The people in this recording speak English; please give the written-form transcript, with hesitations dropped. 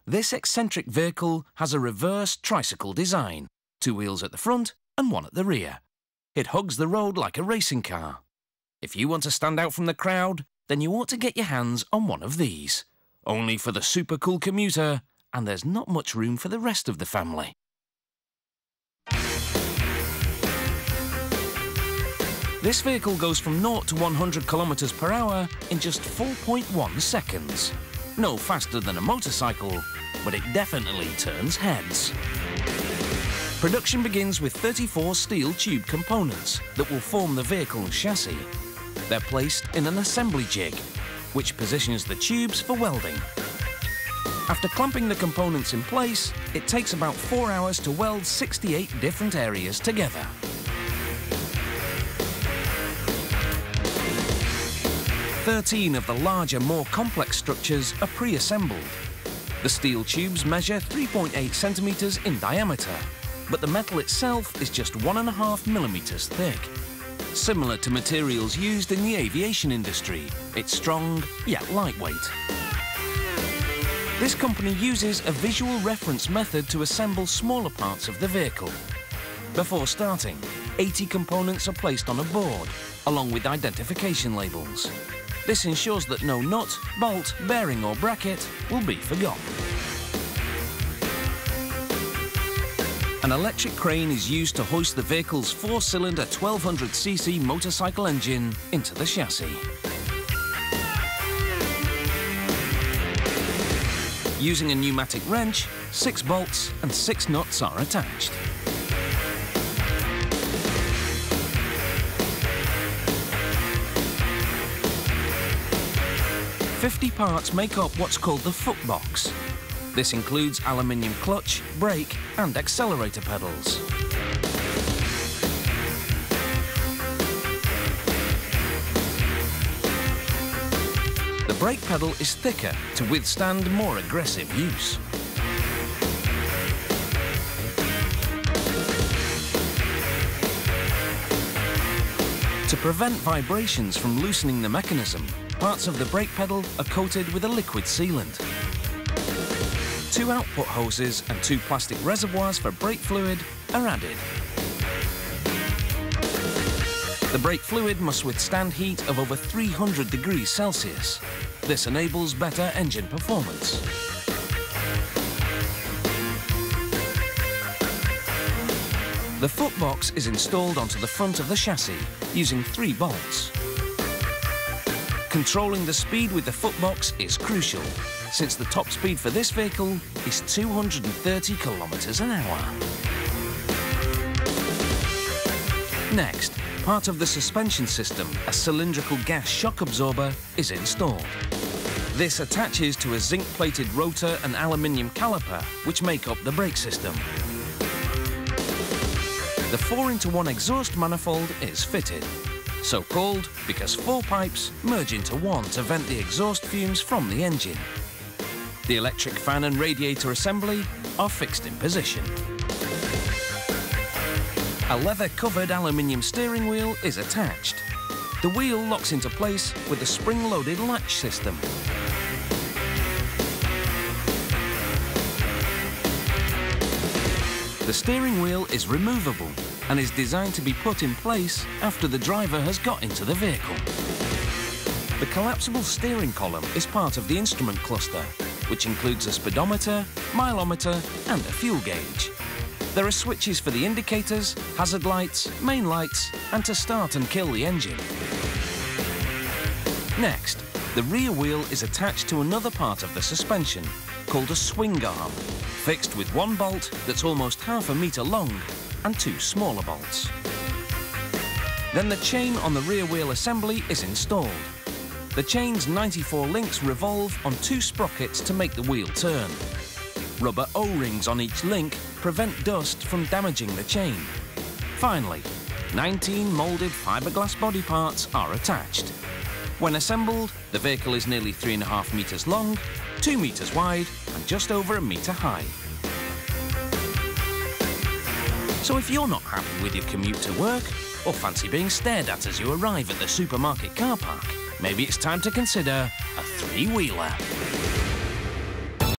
This eccentric vehicle has a reverse tricycle design, 2 wheels at the front and 1 at the rear. It hugs the road like a racing car. If you want to stand out from the crowd, then you ought to get your hands on one of these. Only for the super cool commuter, and there's not much room for the rest of the family. This vehicle goes from 0 to 100 kilometers per hour in just 4.1 seconds. No faster than a motorcycle, but it definitely turns heads. Production begins with 34 steel tube components that will form the vehicle's chassis. They're placed in an assembly jig, which positions the tubes for welding. After clamping the components in place, it takes about 4 hours to weld 68 different areas together. Thirteen of the larger, more complex structures are pre-assembled. The steel tubes measure 3.8 centimeters in diameter, but the metal itself is just 1.5 millimeters thick. Similar to materials used in the aviation industry, it's strong yet lightweight. This company uses a visual reference method to assemble smaller parts of the vehicle. Before starting, 80 components are placed on a board, along with identification labels. This ensures that no nut, bolt, bearing or bracket will be forgotten. An electric crane is used to hoist the vehicle's 4-cylinder 1200cc motorcycle engine into the chassis. Using a pneumatic wrench, 6 bolts and 6 nuts are attached. "50 parts make up what's called the footbox. This includes aluminium clutch, brake and accelerator pedals. The brake pedal is thicker to withstand more aggressive use. To prevent vibrations from loosening the mechanism, parts of the brake pedal are coated with a liquid sealant. 2 output hoses and 2 plastic reservoirs for brake fluid are added. The brake fluid must withstand heat of over 300 degrees Celsius. This enables better engine performance. The footbox is installed onto the front of the chassis using 3 bolts. Controlling the speed with the footbox is crucial, since the top speed for this vehicle is 230 kilometers an hour. Next, part of the suspension system, a cylindrical gas shock absorber, is installed. This attaches to a zinc-plated rotor and aluminium caliper, which make up the brake system. The 4-into-1 exhaust manifold is fitted. So called because 4 pipes merge into one to vent the exhaust fumes from the engine. The electric fan and radiator assembly are fixed in position. A leather-covered aluminium steering wheel is attached. The wheel locks into place with a spring-loaded latch system. The steering wheel is removable and is designed to be put in place after the driver has got into the vehicle. The collapsible steering column is part of the instrument cluster, which includes a speedometer, mileometer and a fuel gauge. There are switches for the indicators, hazard lights, main lights and to start and kill the engine. Next, the rear wheel is attached to another part of the suspension, called a swing arm, fixed with 1 bolt that's almost ½ meter long and 2 smaller bolts. Then the chain on the rear wheel assembly is installed. The chain's 94 links revolve on 2 sprockets to make the wheel turn. Rubber O-rings on each link prevent dust from damaging the chain. Finally, 19 moulded fiberglass body parts are attached. When assembled, the vehicle is nearly 3.5 meters long, 2 meters wide and just over 1 meter high. So if you're not happy with your commute to work, or fancy being stared at as you arrive at the supermarket car park, maybe it's time to consider a 3-wheeler.